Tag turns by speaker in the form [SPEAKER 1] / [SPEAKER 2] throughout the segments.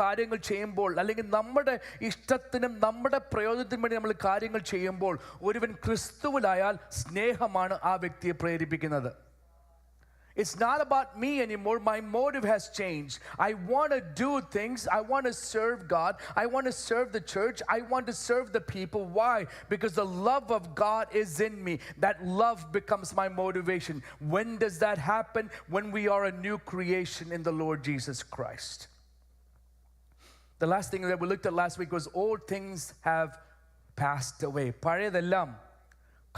[SPEAKER 1] കാര്യങ്ങൾ ചെയ്യുമ്പോൾ, അല്ലെങ്കിൽ നമ്മുടെ ഇഷ്ടത്തിനും നമ്മുടെ പ്രയോജനത്തിനും വേണ്ടി നമ്മൾ കാര്യങ്ങൾ ചെയ്യുമ്പോൾ, ഒരുവൻ ക്രിസ്തുവിലായാൽ സ്നേഹമാണ് ആ വ്യക്തിയെ പ്രേരിപ്പിക്കുന്നത്. It's not about me anymore. My motive has changed. I want to do things. I want to serve God. I want to serve the church. I want to serve the people. Why? Because the love of God is in me. That love becomes my motivation. When does that happen? When we are a new creation in the Lord Jesus Christ. The last thing that we looked at last week was all things have passed away. പഴയതെല്ലാം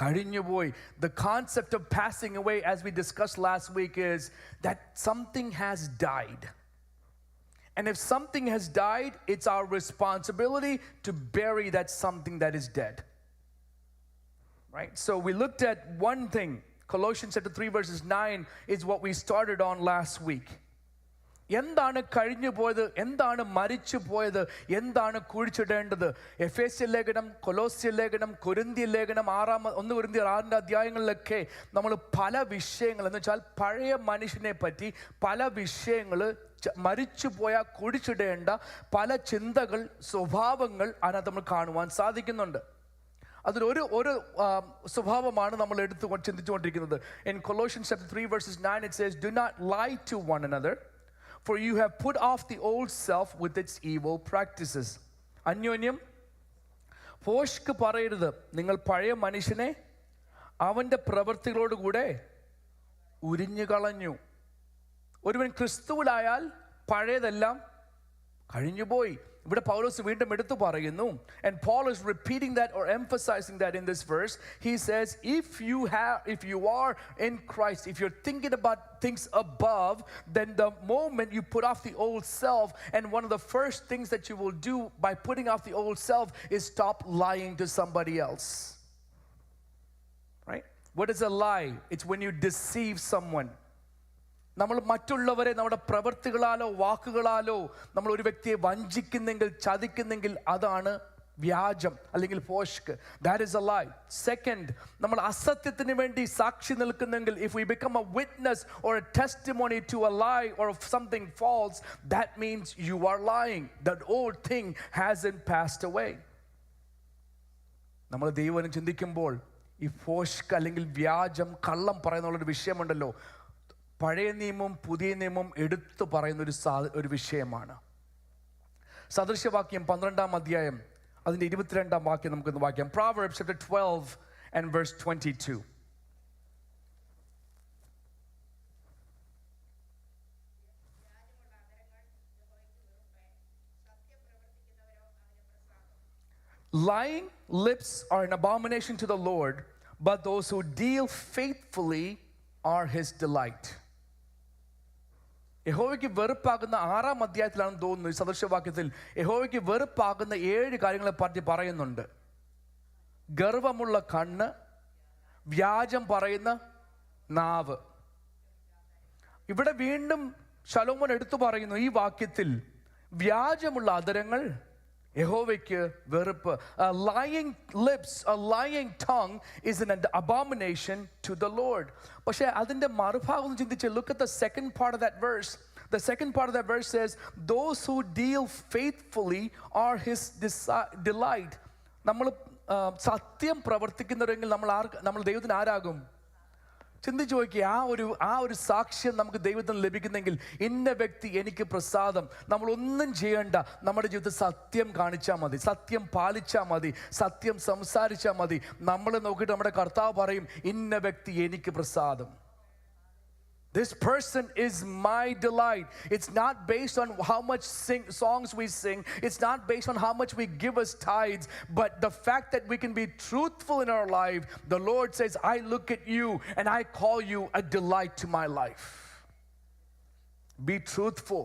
[SPEAKER 1] കഴിഞ്ഞുപോയി. The concept of passing away, as we discussed last week, is that something has died. And if something has died, it's our responsibility to bury that something that is dead. Right? So we looked at one thing. Colossians chapter 3 verses 9 is what we started on last week. എന്താണ് കഴിഞ്ഞു പോയത്, എന്താണ് മരിച്ചു പോയത്, എന്താണ് കുഴിച്ചിടേണ്ടത്? എഫേസ്യ ലേഖനം, കൊലോസ്യ ലേഖനം, കൊരിന്ത്യ ലേഖനം, 1 കൊരിന്ത്യർ 6 അധ്യായങ്ങളിലൊക്കെ നമ്മൾ പല വിഷയങ്ങൾ, എന്ന് വെച്ചാൽ പഴയ മനുഷ്യനെ പറ്റി പല വിഷയങ്ങൾ, മരിച്ചുപോയ കുഴിച്ചിടേണ്ട പല ചിന്തകൾ, സ്വഭാവങ്ങൾ അതിനകത്ത് നമ്മൾ കാണുവാൻ സാധിക്കുന്നുണ്ട്. അതിലൊരു സ്വഭാവമാണ് നമ്മൾ ചിന്തിച്ചുകൊണ്ടിരിക്കുന്നത്. In Colossians chapter 3 verses 9 it says, "Do not lie to one another, for you have put off the old self with its evil practices." അന്യോന്യം പോഷ്ക്ക് പറയരുത്, നിങ്ങൾ പഴയ മനുഷ്യനെ അവൻ്റെ പ്രവൃത്തികളോടുകൂടെ ഉരിഞ്ഞു കളഞ്ഞു. ഒരുവൻ ക്രിസ്തുവിലായാൽ പഴയതെല്ലാം കഴിഞ്ഞുപോയി. ഇവിടെ പൗലോസ് വീണ്ടും എടുത്തു പറയുന്നു, and Paul is repeating that or emphasizing that in this verse. He says, if you are in Christ, if you're thinking about things above, then the moment you put off the old self, and one of the first things that you will do by putting off the old self is stop lying to somebody else. Right? What is a lie? It's when you deceive someone. നമ്മൾ മറ്റുള്ളവരെ നമ്മുടെ പ്രവൃത്തികളാലോ വാക്കുകളാലോ നമ്മൾ ഒരു വ്യക്തിയെ വഞ്ചിക്കുന്നെങ്കിൽ, ചതിക്കുന്നെങ്കിൽ, അതാണ് വ്യാജം അല്ലെങ്കിൽ പോഷ്ക്ക്. That is a lie. Second, നമ്മൾ അസത്യത്തിന് വേണ്ടി സാക്ഷി നിൽക്കുന്നെങ്കിൽ, if we become a witness or a testimony to a lie or of something false, that means you are lying. That old thing hasn't passed away. നമ്മൾ ദൈവം ചിന്തിക്കുമ്പോൾ ഈ പോഷ്ക്ക് അല്ലെങ്കിൽ വ്യാജം, കള്ളം പറയുന്നുള്ളൊരു വിഷയമുണ്ടല്ലോ, പഴയ നിയമവും പുതിയ നിയമവും എടുത്തു പറയുന്ന ഒരു വിഷയമാണ്. സദൃശവാക്യം 12 അധ്യായം അതിൻ്റെ 22 വാക്യം നമുക്കൊന്ന് വായിക്കാം. Proverbs chapter 12 and verse 22. Lying lips are an abomination to the Lord, but those who deal faithfully are his delight. യഹോവയ്ക്ക് വെറുപ്പാകുന്ന 6 അധ്യായത്തിലാണെന്ന് തോന്നുന്നു, ഈ സദൃശവാക്യത്തിൽ യഹോവയ്ക്ക് വെറുപ്പാകുന്ന 7 കാര്യങ്ങളെ പറ്റി പറയുന്നുണ്ട്. ഗർവമുള്ള കണ്ണ്, വ്യാജം പറയുന്ന നാവ്. ഇവിടെ വീണ്ടും ശലോമോൻ എടുത്തു പറയുന്നു ഈ വാക്യത്തിൽ, വ്യാജമുള്ള അധരങ്ങൾ യഹോവയ്ക്ക് വെറുപ്പ്. A lying lips, a lying tongue is an abomination to the Lord. പക്ഷേ അതിൻ്റെ മറുഭാഗം ചിന്തിച്ച്, look at the second part of that verse. The second part of that verse says, those who deal faithfully are his delight. നമ്മൾ സത്യം പ്രവർത്തിക്കുന്നവരെങ്കിൽ നമ്മൾ ദൈവത്തിന് ആരാകും? ചിന്തിച്ചു നോക്കി, ആ ഒരു സാക്ഷ്യം നമുക്ക് ദൈവത്തിൽ ലഭിക്കുന്നെങ്കിൽ, ഇന്ന വ്യക്തി എനിക്ക് പ്രസാദം. നമ്മളൊന്നും ചെയ്യേണ്ട, നമ്മുടെ ജീവിതത്തിൽ സത്യം കാണിച്ചാൽ മതി, സത്യം പാലിച്ചാൽ മതി, സത്യം സംസാരിച്ചാൽ മതി. നമ്മൾ നോക്കിയിട്ട് നമ്മുടെ കർത്താവ് പറയും, ഇന്ന വ്യക്തി എനിക്ക് പ്രസാദം. This person is my delight. It's not based on how much songs we sing. It's not based on how much we give as tithes. But the fact that we can be truthful in our life, the Lord says, I look at you and I call you a delight to my life. Be truthful.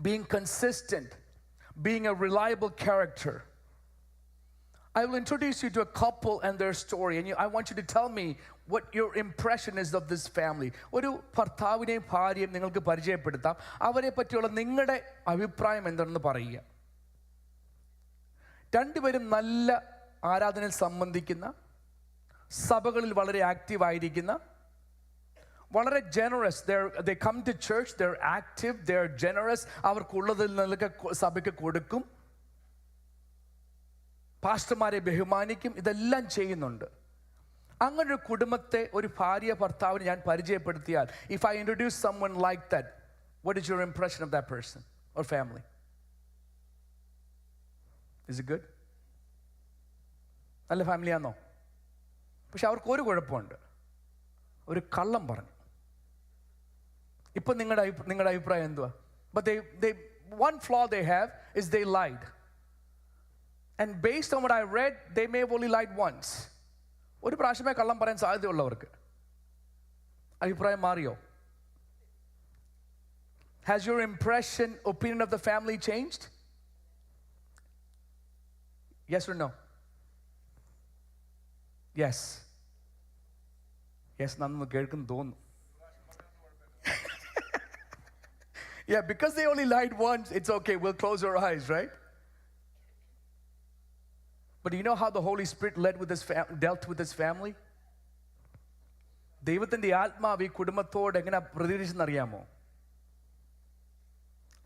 [SPEAKER 1] Being consistent. Being a reliable character. I will introduce you to a couple and their story, and I want you to tell me what your impression is of this family. ഒരു ഭർത്താവിനെയും ഭാര്യയും നിങ്ങൾക്ക് പരിചയപ്പെടുത്താം. അവരെ പറ്റിയുള്ള നിങ്ങളുടെ അഭിപ്രായം എന്താണെന്ന് പറയുക. രണ്ടുപേരും നല്ല ആരാധനയിൽ സംബന്ധിക്കുന്ന, സഭകളിൽ വളരെ ആക്റ്റീവ് ആയിരിക്കുന്ന, വളരെ generous. they come to church, they're active, they're generous. അവർക്കുള്ളതിൽ നിന്നൊക്കെ സഭയ്ക്ക് കൊടുക്കും. പാസ്റ്റർമാരെ ബഹുമാനിക്കും. ഇതെല്ലാം ചെയ്യുന്നുണ്ട്. അങ്ങനൊരു കുടുംബത്തെ ഒരു ഭാര്യ ഭർത്താവിന് ഞാൻ പരിചയപ്പെടുത്തിയാൽ, if I introduce someone like that, what is your impression of that person or family? Is it good? നല്ല ഫാമിലിയാണോ? പക്ഷെ അവർക്ക് ഒരു കുഴപ്പമുണ്ട്, ഒരു കള്ളം പറഞ്ഞു. ഇപ്പം നിങ്ങളുടെ അഭിപ്രായം എന്തുവാ? But they one flaw they have is they lied. And based on what I read, they may have only lied once. ഒരു പ്രാവശ്യമേ കള്ളം പറയാൻ സാധ്യതയുള്ളവർക്ക്. അഭിപ്രായം മാറിയോ? Has your opinion of the family changed? Yes or no? Yes. Yes, നന്നു കേൾക്കുന്നു തോന്നുന്നു. Yeah, because they only lied once, it's okay, we'll close our eyes, right? But do you know how the Holy Spirit dealt with this family? ദൈവത്തിൻ്റെ ആത്മാവ് ഈ കുടുംബത്തോട് എങ്ങനെ പ്രതികരിച്ചെന്നറിയാമോ?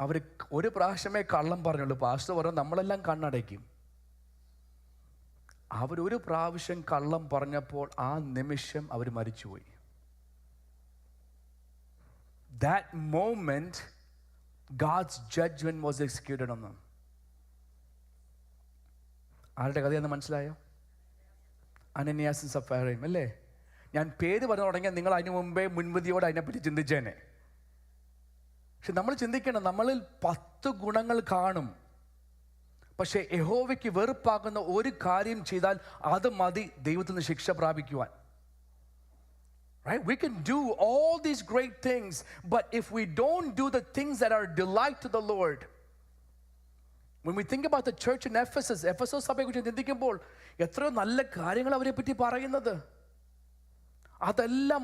[SPEAKER 1] അവർ ഒരു പ്രാവശ്യമേ കള്ളം പറഞ്ഞുള്ളൂ. പാസ്റ്റർ പറഞ്ഞു നമ്മളെല്ലാം കണ്ണടയ്ക്കും. അവരൊരു പ്രാവശ്യം കള്ളം പറഞ്ഞപ്പോൾ ആ നിമിഷം അവർ മരിച്ചുപോയി. That moment, God's judgment was executed on them. ആരുടെ കഥയെന്ന് മനസ്സിലായോ? അനന്യാസും സഫയറയും അല്ലേ? ഞാൻ പേര് പറഞ്ഞു തുടങ്ങിയാൽ നിങ്ങൾ അതിനു മുമ്പേ മുൻവിധിയോട് അതിനെപ്പറ്റി ചിന്തിച്ചേനെ. പക്ഷെ നമ്മൾ ചിന്തിക്കണം, നമ്മളിൽ 10 ഗുണങ്ങൾ കാണും. പക്ഷെ യഹോവയ്ക്ക് വെറുപ്പാകുന്ന ഒരു കാര്യം ചെയ്താൽ അത് മതി ദൈവത്തിൽ നിന്ന് ശിക്ഷ പ്രാപിക്കുവാൻ. Right? We can do all these great things, but if we don't do the things that are delight to the Lord. When we think about the church in Ephesus സഭയെക്കുറിച്ച് ചിന്തിക്കുമ്പോൾ എത്രയോ നല്ല കാര്യങ്ങൾ അവരെ പറ്റി പറയുന്നത്. അതെല്ലാം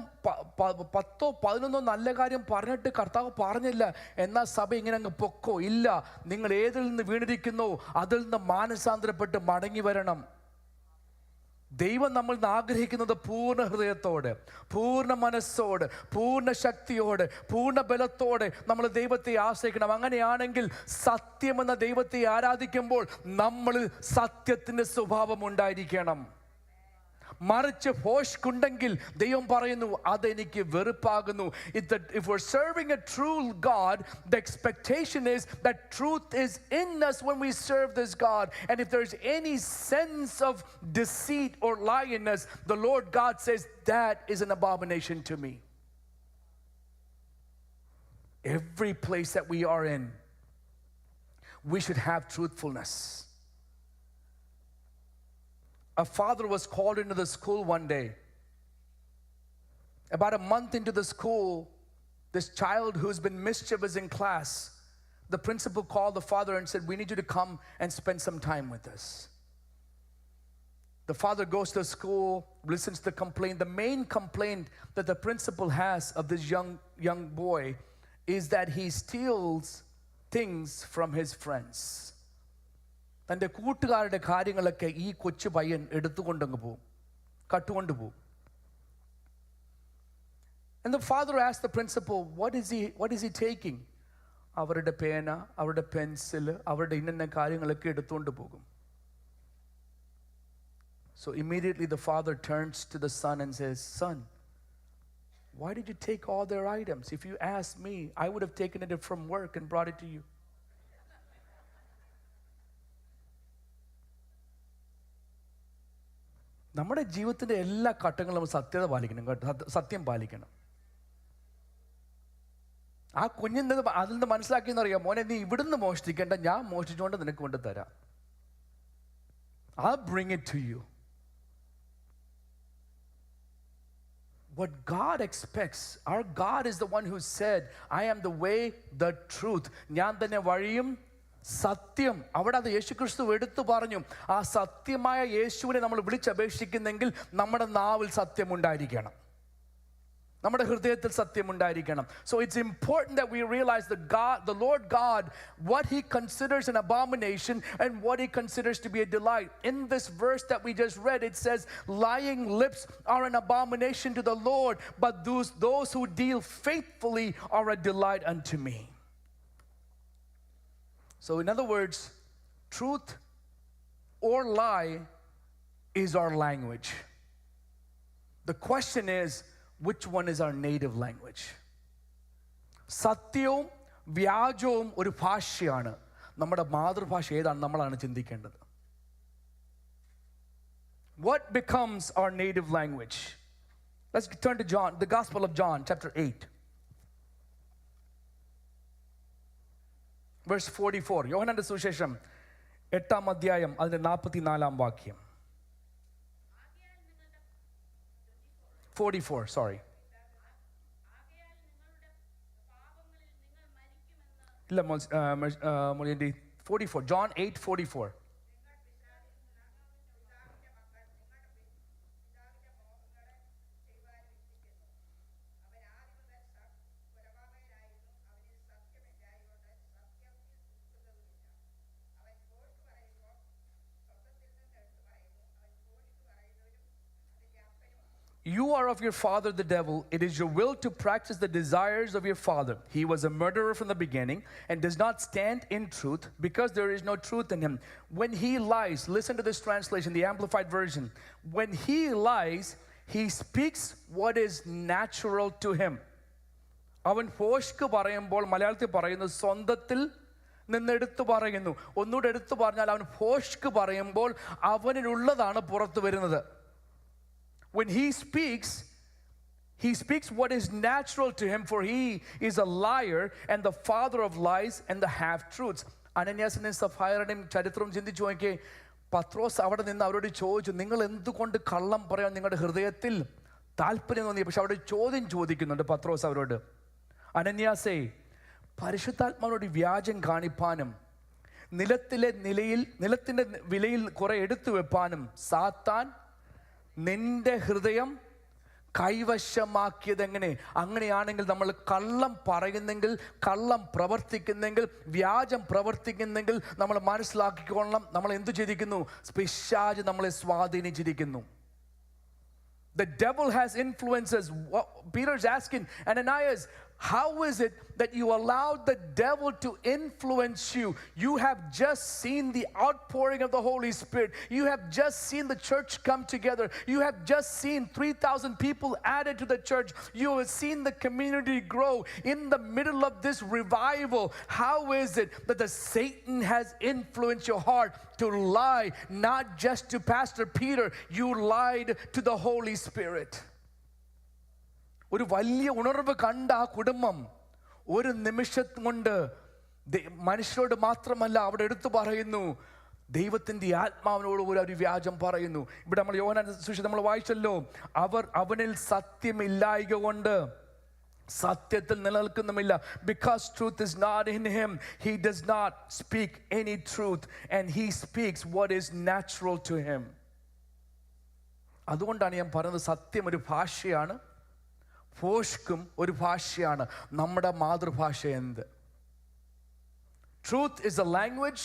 [SPEAKER 1] 10-11 നല്ല കാര്യം പറഞ്ഞിട്ട് കർത്താവ് പറഞ്ഞില്ല എന്നാൽ സഭ ഇങ്ങനെ അങ്ങ് പൊക്കോ. ഇല്ല, നിങ്ങൾ ഏതിൽ നിന്ന് വീണിരിക്കുന്നോ അതിൽ നിന്ന് മാനസാന്തരപ്പെട്ട് മടങ്ങി വരണം. ദൈവം നമ്മൾ ആഗ്രഹിക്കുന്നത് പൂർണ്ണ ഹൃദയത്തോടെ, പൂർണ്ണ മനസ്സോട്, പൂർണ്ണ ശക്തിയോട്, പൂർണ്ണ ബലത്തോടെ നമ്മൾ ദൈവത്തെ ആശ്രയിക്കണം. അങ്ങനെയാണെങ്കിൽ സത്യമെന്ന ദൈവത്തെ ആരാധിക്കുമ്പോൾ നമ്മളിൽ സത്യത്തിൻ്റെ സ്വഭാവം ഉണ്ടായിരിക്കണം. മറിച്ച് ഭോഷ്കുണ്ടെങ്കിൽ ദൈവം പറയുന്നു അതെനിക്ക് വെറുപ്പാകുന്നു. If we're serving a true God, the expectation is that truth is in us when we serve this God. And if there's any sense of deceit or lie in us, the Lord God says that is an abomination to me. Every place that we are in, we should have truthfulness. A father was called into the school one day. About a month into the school, this child who's been mischievous in class, the principal called the father and said, "We need you to come and spend some time with us." The father goes to the school, listens to the complaint. The main complaint that the principal has of this young boy is that he steals things from his friends. തൻ്റെ കൂട്ടുകാരുടെ കാര്യങ്ങളൊക്കെ ഈ കൊച്ചു പയ്യൻ എടുത്തുകൊണ്ടങ്ങ് പോവും, കട്ടുകൊണ്ട് പോവും. And the father asked the principal, what is he taking? അവരുടെ പേന, അവരുടെ പെൻസിൽ, അവരുടെ ഇന്ന കാര്യങ്ങളൊക്കെ എടുത്തുകൊണ്ട് പോകും. So immediately the father turns to the son and says, "Son, why did you take all their items? If you asked me, I would have taken it from work and brought it to you." നമ്മുടെ ജീവിതത്തിൻ്റെ എല്ലാ ഘട്ടങ്ങളും സത്യത പാലിക്കണം, സത്യം പാലിക്കണം. ആ കുഞ്ഞിൻ്റെ അതിൽ നിന്ന് മനസ്സിലാക്കിയെന്നറിയാം, മോനെ നീ ഇവിടുന്ന് മോഷ്ടിക്കേണ്ട, ഞാൻ മോഷ്ടിച്ചുകൊണ്ട് നിനക്ക് കൊണ്ട് തരാം. I'll bring it to you. What God expects, our God is the one who said, "I am the way, the truth." ഞാൻ തന്നെ വഴിയും സത്യം. അവിടെ അത് യേശുക്രിസ്തു എടുത്തു പറഞ്ഞു. ആ സത്യമായ യേശുവിനെ നമ്മൾ വിളിച്ചപേക്ഷിക്കുന്നെങ്കിൽ നമ്മുടെ നാവിൽ സത്യമുണ്ടായിരിക്കണം. നമ്മുടെ ഹൃദയത്തിൽ സത്യമുണ്ടായിരിക്കണം. So it's important that we realize that God, the Lord God, what he considers an abomination and what he considers to be a delight. In this verse that we just read, it says, lying lips are an abomination to the Lord, but those who deal faithfully are a delight unto me. So in other words, truth or lie is our language. The question is, which one is our native language? സത്യവും വ്യാജവും ഒരു ഭാഷയാണ്. നമ്മുടെ മാതൃഭാഷ ഏതാണ് നമ്മളാണ് ചിന്തിക്കേണ്ടത്. What becomes our native language? Let's turn to John, the Gospel of John, chapter 8. Verse 44. യോഹന്നാന്റെ സുവിശേഷം 8-ാം അധ്യായം അതിന്റെ 44-ാം വാക്യം. 44, sorry. ഇല്ല മൊഴിയൻ്റെ 44, John 8:44. You are of your father the devil. It is your will to practice the desires of your father. He was a murderer from the beginning and does not stand in truth because there is no truth in him. When he lies, listen to this translation, the Amplified Version. When he lies, he speaks what is natural to him. അവൻ ഫോഷ്ക്ക് പറയുമ്പോൾ മലയാളത്തിൽ പറയുന്നത് സ്വന്തത്തിൽ നിന്നെടുത്ത് പറയുന്നു. ഒന്നുകൂടെ എടുത്തു പറഞ്ഞാൽ അവൻ ഫോഷ്ക്ക് പറയുമ്പോൾ അവനിലുള്ളതാണ് പുറത്തു വരുന്നത്. When he speaks what is natural to him, for he is a liar and the father of lies and the half-truths. അനന്യാസിനെയും സഫയറിനെയും ചരിത്രം ചിന്തിച്ചു നോക്കിയേ. പത്രോസ് അവിടെ നിന്ന് അവരോട് ചോദിച്ചു, നിങ്ങൾ എന്തുകൊണ്ട് കള്ളം പറയാൻ നിങ്ങളുടെ ഹൃദയത്തിൽ താല്പര്യം തോന്നി? പക്ഷെ അവിടെ ചോദ്യം ചോദിക്കുന്നുണ്ട് പത്രോസ് അവരോട്. അനന്യാസേ, പരിശുദ്ധാത്മാവിനോട് വ്യാജം കാണിപ്പാനും നിലത്തിന്റെ വിലയിൽ കുറെ എടുത്തു വെപ്പാനും സാത്താൻ നിന്റെ ഹൃദയം കൈവശമാക്കിയത് എങ്ങനെ? അങ്ങനെയാണെങ്കിൽ നമ്മൾ കള്ളം പറയുന്നെങ്കിൽ, കള്ളം പ്രവർത്തിക്കുന്നെങ്കിൽ, വ്യാജം പ്രവർത്തിക്കുന്നെങ്കിൽ നമ്മൾ മനസ്സിലാക്കിക്കൊള്ളണം, നമ്മൾ എന്തു ചെയ്തിരിക്കുന്നു? പിശാച് നമ്മളെ സ്വാധീനിച്ചിരിക്കുന്നു. The devil has influences. Peter's asking Ananias, how is it that you allowed the devil to influence you? You have just seen the outpouring of the Holy Spirit. You have just seen the church come together. You have just seen 3,000 people added to the church. You have seen the community grow in the middle of this revival. How is it that the Satan has influenced your heart to lie, not just to Pastor Peter, you lied to the Holy Spirit? ഒരു വലിയ ഉണർവ് കണ്ട ആ കുടുംബം ഒരു നിമിഷം കൊണ്ട് മനുഷ്യരോട് മാത്രമല്ല അവിടെ എടുത്തു പറയുന്നു, ദൈവത്തിന്റെ ആത്മാവിനോട് ഒരു വ്യാജം പറയുന്നു. ഇവിടെ നമ്മൾ യോഹന്നാന്റെ സുവിശേഷം നമ്മൾ വായിച്ചല്ലോ, അവനിൽ സത്യമില്ലായ്ക കൊണ്ട് സത്യത്തിൽ നിലനിൽക്കുന്നുമില്ല. Because truth is not in him, he does not speak any truth and he speaks what is natural to him. അതുകൊണ്ടാണ് ഞാൻ പറയുന്നത്, സത്യം ഒരു ഭാഷയാണ്, ഫോഷ്ക്കും ഒരു ഭാഷയാണ്. നമ്മുടെ മാതൃഭാഷ എന്ത്? Truth is a language,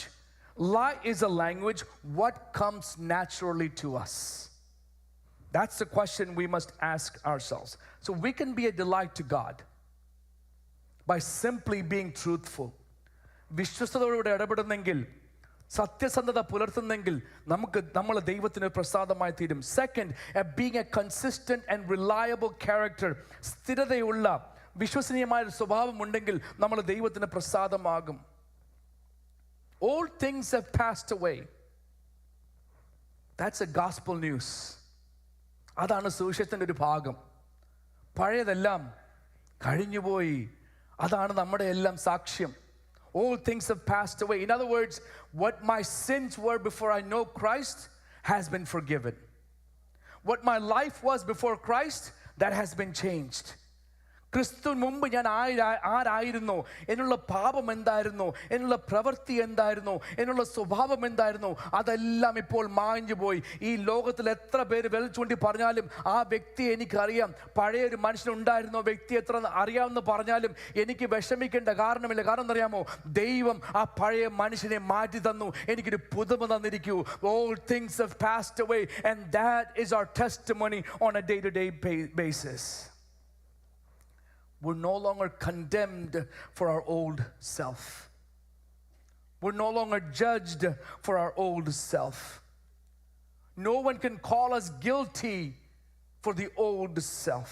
[SPEAKER 1] lie is a language. What comes naturally to us? That's the question we must ask ourselves. So we can be a delight to God by simply being truthful. വിശ്വസ്തയോടെ ഇടപെടുന്നെങ്കിൽ, സത്യസന്ധത പുലർത്തുന്നെങ്കിൽ നമ്മൾ ദൈവത്തിന് പ്രസാദമായി തീരും. Second, being a consistent and reliable character. സ്ഥിരതയുള്ള വിശ്വസനീയമായ ഒരു സ്വഭാവം ഉണ്ടെങ്കിൽ നമ്മൾ ദൈവത്തിന് പ്രസാദമാകും. All things have passed away. That's a gospel news. അതാണ് സുവിശേഷത്തിന്റെ ഒരു ഭാഗം. പഴയതെല്ലാം കഴിഞ്ഞുപോയി. അതാണ് നമ്മുടെ എല്ലാം സാക്ഷ്യം. All things have passed away. In other words, what my sins were before I know Christ has been forgiven. What my life was before Christ, that has been changed. ക്രിസ്തു മുമ്പ് ഞാൻ ആരായിരുന്നു, എന്നുള്ള പാപം എന്തായിരുന്നു, എന്നുള്ള പ്രവൃത്തി എന്തായിരുന്നു, എന്നുള്ള സ്വഭാവം എന്തായിരുന്നു, അതെല്ലാം ഇപ്പോൾ മാഞ്ഞു പോയി. ഈ ലോകത്തിൽ എത്ര പേര് വിരൽ ചൂണ്ടി പറഞ്ഞാലും ആ വ്യക്തിയെ എനിക്കറിയാം, പഴയൊരു മനുഷ്യനുണ്ടായിരുന്നോ വ്യക്തി എത്ര അറിയാമെന്ന് പറഞ്ഞാലും എനിക്ക് വിഷമിക്കേണ്ട കാരണമില്ല. കാരണം എന്നറിയാമോ, ദൈവം ആ പഴയ മനുഷ്യനെ മാറ്റി തന്നു, എനിക്കൊരു പുതുമ തന്നിരിക്കൂ. All things have passed away, and that is our testimony on a day-to-day basis. We're no longer condemned for our old self. We're no longer judged for our old self. No one can call us guilty for the old self.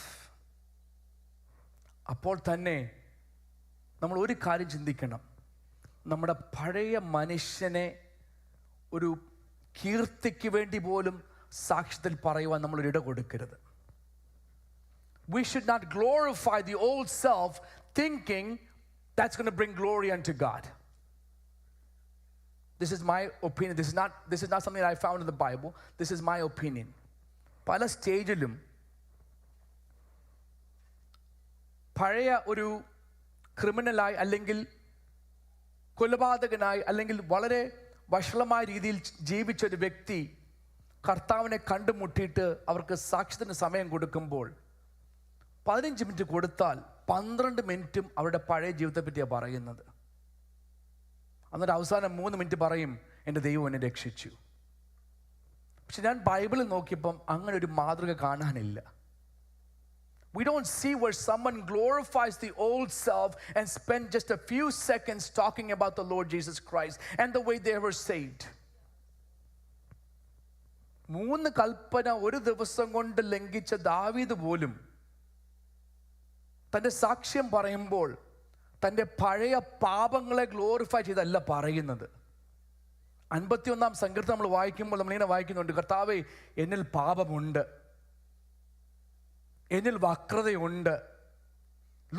[SPEAKER 1] അപ്പോൾ തന്നെ നമ്മൾ ഒരു കാര്യം ചിന്തിക്കണം, നമ്മുടെ പഴയ മനുഷ്യനെ ഒരു കീർത്തിക്ക് വേണ്ടി പോലും സാക്ഷ്യത്തിൽ പറയുവാൻ നമ്മൾ ഇട കൊടുക്കരുത്. We should not glorify the old self thinking that's going to bring glory unto God. This is my opinion. This is not something that I found in the Bible. This is my opinion. പല സ്റ്റേജിലും പഴയ ഒരു ക്രിമിനലായി അല്ലെങ്കിൽ കൊലപാതകനായി അല്ലെങ്കിൽ വളരെ വഷളമായ രീതിയിൽ ജീവിച്ച ഒരു വ്യക്തി കർത്താവിനെ കണ്ടുമുട്ടിയിട്ട് അവർക്ക് സാക്ഷ്യത്തിന് സമയം കൊടുക്കുമ്പോൾ 15 മിനിറ്റ് കൊടുത്താൽ 12 മിനിറ്റും അവരുടെ പഴയ ജീവിതത്തെ പറ്റിയാണ് പറയുന്നത്. എന്നിട്ട് അവസാനം 3 മിനിറ്റ് പറയും, എൻ്റെ ദൈവം എന്നെ രക്ഷിച്ചു. പക്ഷെ ഞാൻ ബൈബിളിൽ നോക്കിയപ്പം അങ്ങനെ ഒരു മാതൃക കാണാനില്ല. We don't see where someone glorifies the old self and spend just a few seconds talking about the Lord Jesus Christ and the way they were saved. 3 കൽപ്പന ഒരു ദിവസം കൊണ്ട് ലംഘിച്ച ദാവീദ് പോലും തൻ്റെ സാക്ഷ്യം പറയുമ്പോൾ തൻ്റെ പഴയ പാപങ്ങളെ ഗ്ലോറിഫൈ ചെയ്തല്ല പറയുന്നത്. 51-ാം സങ്കീർത്തനം നമ്മൾ വായിക്കുമ്പോൾ നമ്മളിങ്ങനെ വായിക്കുന്നുണ്ട്, കർത്താവേ എന്നിൽ പാപമുണ്ട്, എന്നിൽ വക്രതയുണ്ട്.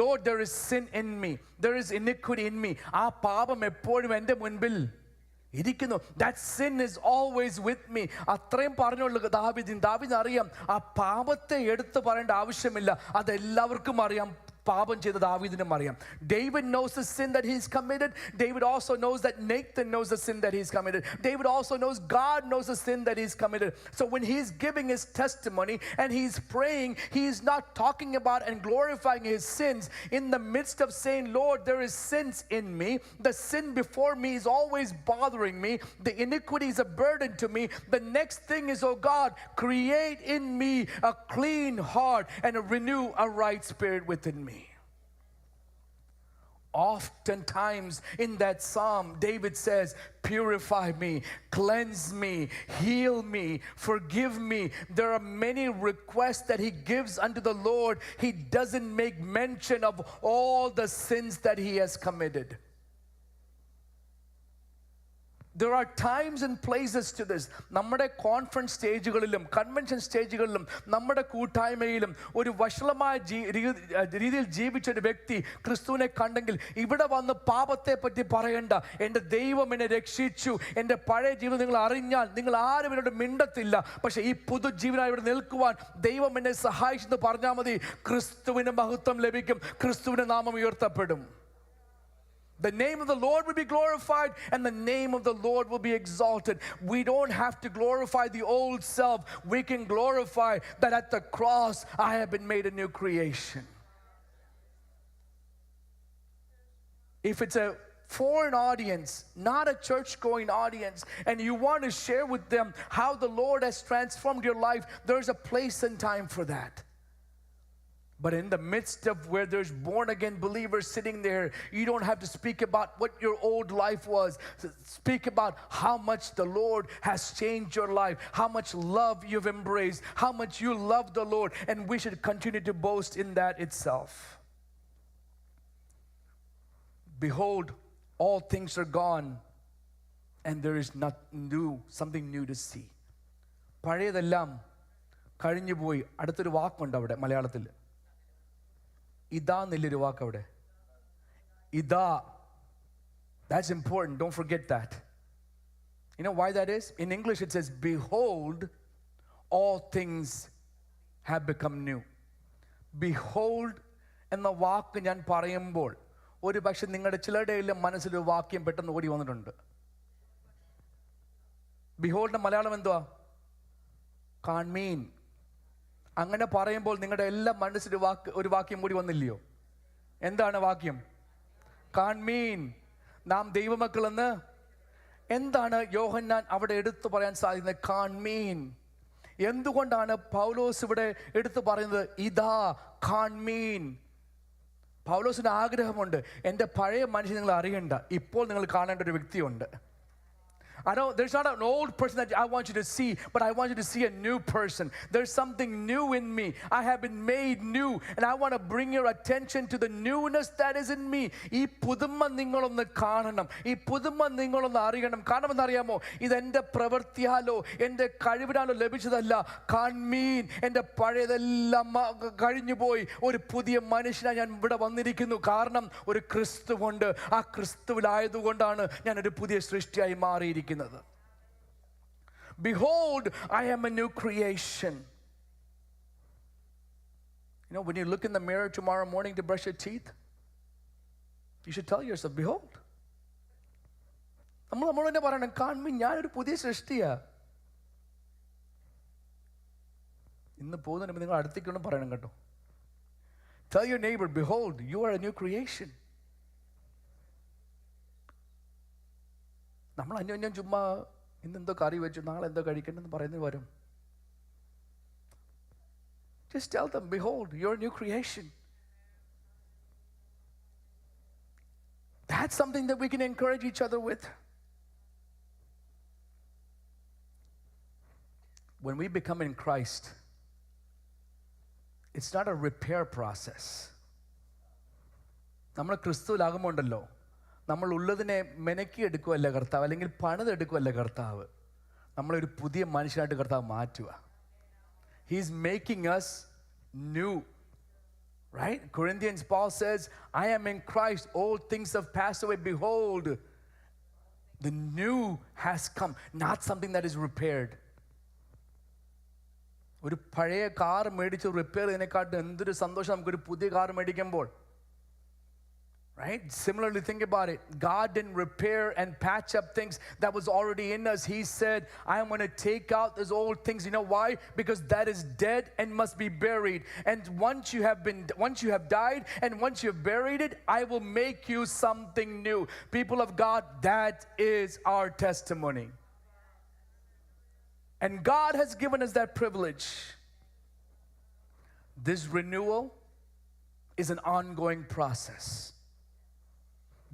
[SPEAKER 1] Lord, there is sin in me, there is iniquity in me. ആ പാപം എപ്പോഴും എൻ്റെ മുൻപിൽ ഇരിക്കുന്നു. That sin is always with me. അത്രയും പറഞ്ഞുള്ളൂ ദാവീദിന് അറിയാം, ആ പാപത്തെ എടുത്തു പറയേണ്ട ആവശ്യമില്ല, അതെല്ലാവർക്കും അറിയാം. പാപം ചെയ്ത ദാവീദിനും അറിയാം. David knows the sin that he's committed. David also knows that Nathan knows the sin that he's committed. David also knows God knows the sin that he's committed. So when he's giving his testimony and he's praying, he's not talking about and glorifying his sins in the midst of saying, Lord, there is sins in me. The sin before me is always bothering me. The iniquity is a burden to me. The next thing is, oh God, create in me a clean heart and renew a right spirit within me. Oftentimes in that psalm, David says, purify me, cleanse me, heal me, forgive me. There are many requests that he gives unto the Lord. He doesn't make mention of all the sins that he has committed. There are times and places to this. നമ്മുടെ conference സ്റ്റേജുകളിലും convention സ്റ്റേജുകളിലും നമ്മുടെ കൂട്ടായ്മയിലും ഒരു വഷളമായ രീതിയിൽ ജീവിച്ച ഒരു വ്യക്തി ക്രിസ്തുവിനെ കണ്ടെങ്കിൽ ഇവിടെ വന്ന് പാപത്തെ പറ്റി പറയണ്ട, എൻ്റെ ദൈവം എന്നെ രക്ഷിച്ചു, എൻ്റെ പഴയ ജീവിതം നിങ്ങൾ അറിഞ്ഞാൽ നിങ്ങൾ ആരും എന്നോട് മിണ്ടത്തില്ല, പക്ഷെ ഈ പുതുജീവനായി ഇവിടെ നിൽക്കുവാൻ ദൈവം എന്നെ സഹായിച്ചെന്ന് പറഞ്ഞാൽ മതി. ക്രിസ്തുവിന് മഹത്വം ലഭിക്കും, ക്രിസ്തുവിൻ്റെ നാമം ഉയർത്തപ്പെടും. The name of the Lord will be glorified and the name of the Lord will be exalted. We don't have to glorify the old self. We can glorify that at the cross I have been made a new creation. If it's a foreign audience, not a church-going audience, and you want to share with them how the Lord has transformed your life, there's a place and time for that. But in the midst of where there's born-again believers sitting there, you don't have to speak about what your old life was. Speak about how much the Lord has changed your life, how much love you've embraced, how much you love the Lord, and we should continue to boast in that itself. Behold, all things are gone, and there is something new to see. പഴയതെല്ലാം കഴിഞ്ഞു പോയി. അടുത്തൊരു വാക്കുണ്ട് അവിടെ മലയാളത്തിൽ, ഇതാ എന്നൊരു വാക്ക് അവിടെ, ഇതാ. That's important, don't forget that. You know why that is? In English it says, behold, all things have become new. Behold എന്ന വാക്ക് ഞാൻ പറയുമ്പോൾ ഒരു പക്ഷെ നിങ്ങളുടെ ചിലരുടെയും മനസ്സിലൊരു വാക്യം പെട്ടെന്ന് ഓടി വന്നിട്ടുണ്ട്. ബിഹോൾഡിന്റെ മലയാളം എന്തുവാ? കാൺമീൻ. അങ്ങനെ പറയുമ്പോൾ നിങ്ങളുടെ എല്ലാ മനസ്സിൽ ഒരു വാക്യം കൂടി വന്നില്ലയോ? എന്താണ് വാക്യം? കാൺമീൻ, നാം ദൈവമക്കളെന്ന്. എന്താണ് യോഹന്നാൻ അവിടെ എടുത്തു പറയാൻ സാധിക്കുന്നത്? കാൺമീൻ. എന്തുകൊണ്ടാണ് പൗലോസ് ഇവിടെ എടുത്തു പറയുന്നത് ഇതാ കാൺമീൻ? പൗലോസിന് ആഗ്രഹമുണ്ട്, എൻ്റെ പഴയ മനുഷ്യൻ നിങ്ങൾ അറിയണ്ട, ഇപ്പോൾ നിങ്ങൾ കാണേണ്ട ഒരു വ്യക്തിയുണ്ട്. I know there's not an old person that I want you to see, but I want you to see a new person. There's something new in me. I have been made new, and I want to bring your attention to the newness that is in me. ഈ പുതുമ നിങ്ങളൊന്ന് കാണണം, ഈ പുതുമ നിങ്ങളൊന്ന് അറിയണം. കാരണം എന്നറിയാമോ, ഇതെൻ്റെ പ്രവൃത്തിയാലോ എൻ്റെ കഴിവിനാലോ ലഭിച്ചതല്ല. കാൺമീൻ, എൻ്റെ പഴയതെല്ലാം കഴിഞ്ഞു പോയി, ഒരു പുതിയ മനുഷ്യനായി ഞാൻ ഇവിടെ വന്നിരിക്കുന്നു. കാരണം ഒരു ക്രിസ്തുവുണ്ട്. ആ ക്രിസ്തുവിലായതുകൊണ്ടാണ് ഞാൻ ഒരു പുതിയ സൃഷ്ടിയായി മാറിയിരിക്കുന്നത്. Behold, I am a new creation. You know, when you look in the mirror tomorrow morning to brush your teeth, you should tell yourself, behold. നമ്മൾ തന്നെ പറയണം, കാൺമീൻ, ഞാനൊരു പുതിയ സൃഷ്ടിയാ. ഇന്ന് പോകുന്നതിന് നിങ്ങൾ അടുത്തേക്കൊന്നും പറയണം കേട്ടോ. Tell your neighbor, behold, you are a new creation. നമ്മൾ അന്യോന്യം ചുമ്മാ ഇന്നെന്തോ കറി വെച്ചു, നാളെ എന്തോ കഴിക്കണമെന്ന് പറയുന്നത് വരും. Just tell them, behold, you're a new creation. That's something that we can encourage each other with. When we become in Christ, it's not a repair process. നമ്മൾ ക്രിസ്തുവിലാകുമ്പോണ്ടല്ലോ, നമ്മൾ ഉള്ളതിനെ മെനക്കിയെടുക്കുമല്ല കർത്താവ്, അല്ലെങ്കിൽ പണിതെടുക്കുമല്ല കർത്താവ്. നമ്മളൊരു പുതിയ മനുഷ്യനായിട്ട് കർത്താവ് മാറ്റുക. He's making us new. Right? Corinthians, Paul says, I am in Christ, all things have passed away. Behold, the new has come. Not something that is repaired. ഒരു പഴയ കാർ മേടിച്ച് റിപ്പയർ ചെയ്യുന്നതിനെക്കാട്ടും എന്തൊരു സന്തോഷം നമുക്കൊരു പുതിയ കാർ മേടിക്കുമ്പോൾ. Right? Similarly, think about it. God didn't repair and patch up things that was already in us. He said, I am going to take out those old things. You know why? Because that is dead and must be buried. And once you have died and once you have buried it, I will make you something new. People of God, that is our testimony. And God has given us that privilege. This renewal is an ongoing process.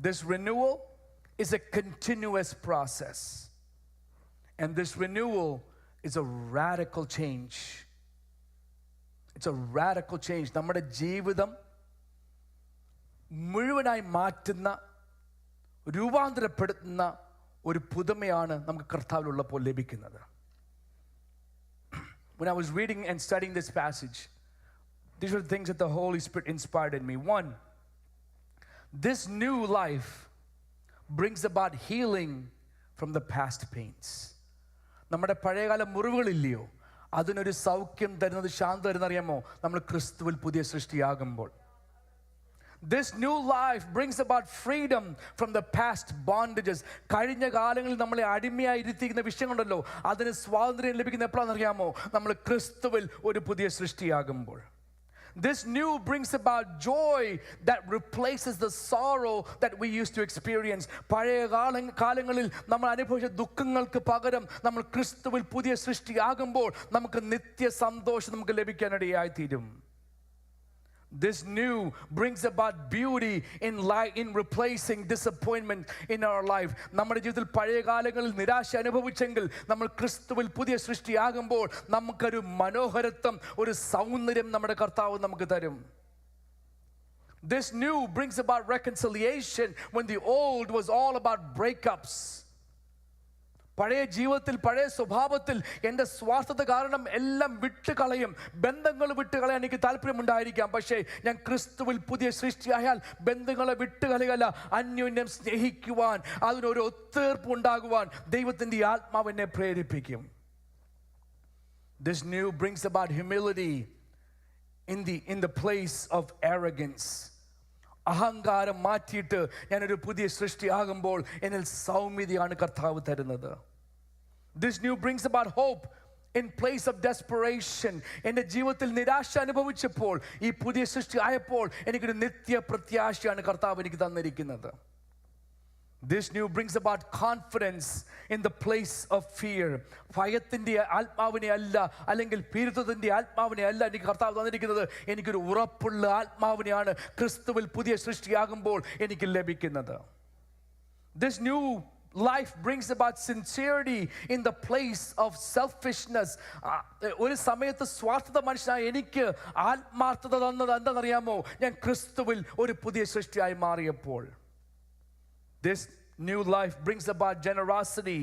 [SPEAKER 1] This renewal is a continuous process. And this renewal is a radical change. It's a radical change. നമ്മുടെ ജീവിതം മുഴുവനായി മാറ്റുന്ന, രൂപാന്തരപ്പെടുത്തുന്ന ഒരു പുതുമയാണ് നമുക്ക് കർത്താവിലുള്ളപ്പോൾ ലഭിക്കുന്നത്. When I was reading and studying this passage, these are the things that the Holy Spirit inspired in me. One, this new life brings about healing from the past pains. നമ്മുടെ പഴയകാല മുറിവുകളില്ലയോ, അതിനൊരു സൗഖ്യം തരുന്നത്, ശാന്തി തരുന്നത് അറിയാമോ? നമ്മൾ ക്രിസ്തുവിൽ പുതിയ സൃഷ്ടിയാകുമ്പോൾ. This new life brings about freedom from the past bondages. കഴിഞ്ഞ കാലങ്ങളിൽ നമ്മളെ അടിമയായി ഇരുത്തിക്കുന്ന വിഷയങ്ങളുണ്ടല്ലോ, അതിന് സ്വാതന്ത്ര്യം ലഭിക്കുന്ന എപ്പോഴാണെന്ന് അറിയാമോ? നമ്മൾ ക്രിസ്തുവിൽ ഒരു പുതിയ സൃഷ്ടിയാകുമ്പോൾ. This new brings about joy that replaces the sorrow that we used to experience. പഴയ കാലങ്ങളിൽ നമ്മൾ അനുഭവിച്ച ദുഃഖങ്ങൾക്ക് പകരം നമ്മൾ ക്രിസ്തുവിൽ പുതിയ സൃഷ്ടിയാകുമ്പോൾ നമുക്ക് നിത്യ സന്തോഷം നമുക്ക് ലഭിക്കാനിടയായി തീരും. This new brings about beauty in replacing disappointment in our life. നമ്മുടെ ജീവിതത്തിൽ പഴയ കാലങ്ങളിൽ നിരാശ അനുഭവിച്ചെങ്കിൽ നമ്മൾ ക്രിസ്തുവിൽ പുതിയ സൃഷ്ടിയാകുമ്പോൾ നമുക്കൊരു മനോഹരത്വം, ഒരു സൗന്ദര്യം നമ്മുടെ കർത്താവ് നമുക്ക് തരും. This new brings about reconciliation when the old was all about breakups. പഴയ ജീവിതത്തിൽ, പഴയ സ്വഭാവത്തിൽ എൻ്റെ സ്വാർത്ഥത കാരണം എല്ലാം വിട്ടുകളയും, ബന്ധങ്ങൾ വിട്ടുകളയാൻ എനിക്ക് താല്പര്യമുണ്ടായിരിക്കാം. പക്ഷേ ഞാൻ ക്രിസ്തുവിൽ പുതിയ സൃഷ്ടിയായാൽ ബന്ധങ്ങളെ വിട്ടുകളയല്ല, അന്യോന്യം സ്നേഹിക്കുവാൻ, അതിനൊരു ഒത്തീർപ്പ് ഉണ്ടാകുവാൻ ദൈവത്തിൻ്റെ ആത്മാവ് എന്നെ പ്രേരിപ്പിക്കും. This new brings about humility in the place of arrogance. അഹങ്കാരം മാറ്റിയിട്ട് ഞാനൊരു പുതിയ സൃഷ്ടിയാകുമ്പോൾ എന്നിൽ സൗമ്യതയാണ് കർത്താവ് തരുന്നത്. This new brings about hope in place of desperation. എൻ്റെ ജീവിതത്തിൽ നിരാശ അനുഭവിച്ചപ്പോൾ ഈ പുതിയ സൃഷ്ടി ആയപ്പോൾ എനിക്കൊരു നിത്യ പ്രത്യാശയാണ് കർത്താവ് എനിക്ക് തന്നിരിക്കുന്നത്. This new brings about confidence in the place of fear. ഭയത്തിൻ്റെ ആത്മാവിനെ അല്ല, അല്ലെങ്കിൽ ഭീരുത്വത്തിൻ്റെ ആത്മാവിനെ അല്ല എനിക്ക് കർത്താവ് തന്നിരിക്കുന്നത്. എനിക്കൊരു ഉറപ്പുള്ള ആത്മാവിനെയാണ് ക്രിസ്തുവിൽ പുതിയ സൃഷ്ടിയാകുമ്പോൾ എനിക്ക് ലഭിക്കുന്നത്. This new life brings about sincerity in the place of selfishness. ഒരു സമയത്ത് സ്വാർത്ഥത മനുഷ്യനായ എനിക്ക് ആത്മാർത്ഥത തന്നത് എന്താണെന്നറിയാമോ? ഞാൻ ക്രിസ്തുവിൽ ഒരു പുതിയ സൃഷ്ടിയായി മാറിയപ്പോൾ. This new life brings about generosity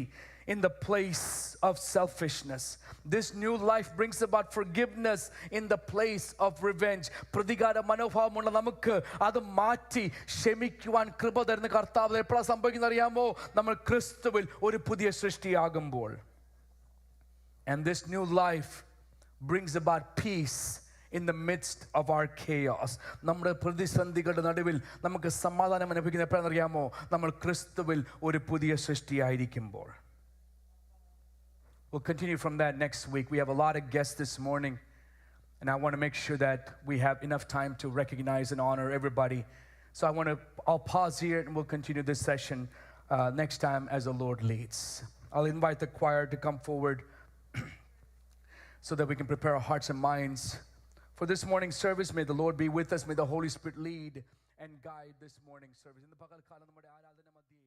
[SPEAKER 1] in the place of selfishness. This new life brings about forgiveness in the place of revenge. പ്രതികാര മനോഭാവമുള്ള നമുക്ക് അത് മാറ്റി ക്ഷമിക്കുവാൻ കൃപ തരുന്ന കർത്താവ് എപ്പോഴാണ് സംഭവിക്കുന്നത് അറിയാമോ? നമ്മൾ ക്രിസ്തുവിൽ ഒരു പുതിയ സൃഷ്ടിയാകുമ്പോൾ. And this new life brings about peace in the midst of our chaos. നമ്മുടെ പ്രതിസന്ധികളുടെ നടുവിൽ നമുക്ക് സമാധാനം അനുഭവിക്കുന്നത് എപ്പോഴാണെന്ന് അറിയാമോ? നമ്മൾ ക്രിസ്തുവിൽ ഒരു പുതിയ സൃഷ്ടിയായിരിക്കുമ്പോൾ. We'll continue from that next week. We have a lot of guests this morning, and I want to make sure that we have enough time to recognize and honor everybody. So I'll pause here and we'll continue this session next time as the Lord leads. I'll invite the choir to come forward so that we can prepare our hearts and minds for this morning's service. May the Lord be with us. May the Holy Spirit lead and guide this morning's service. In the പകൽക്കാലം നമ്മുടെ ആരാധന മധ്യേ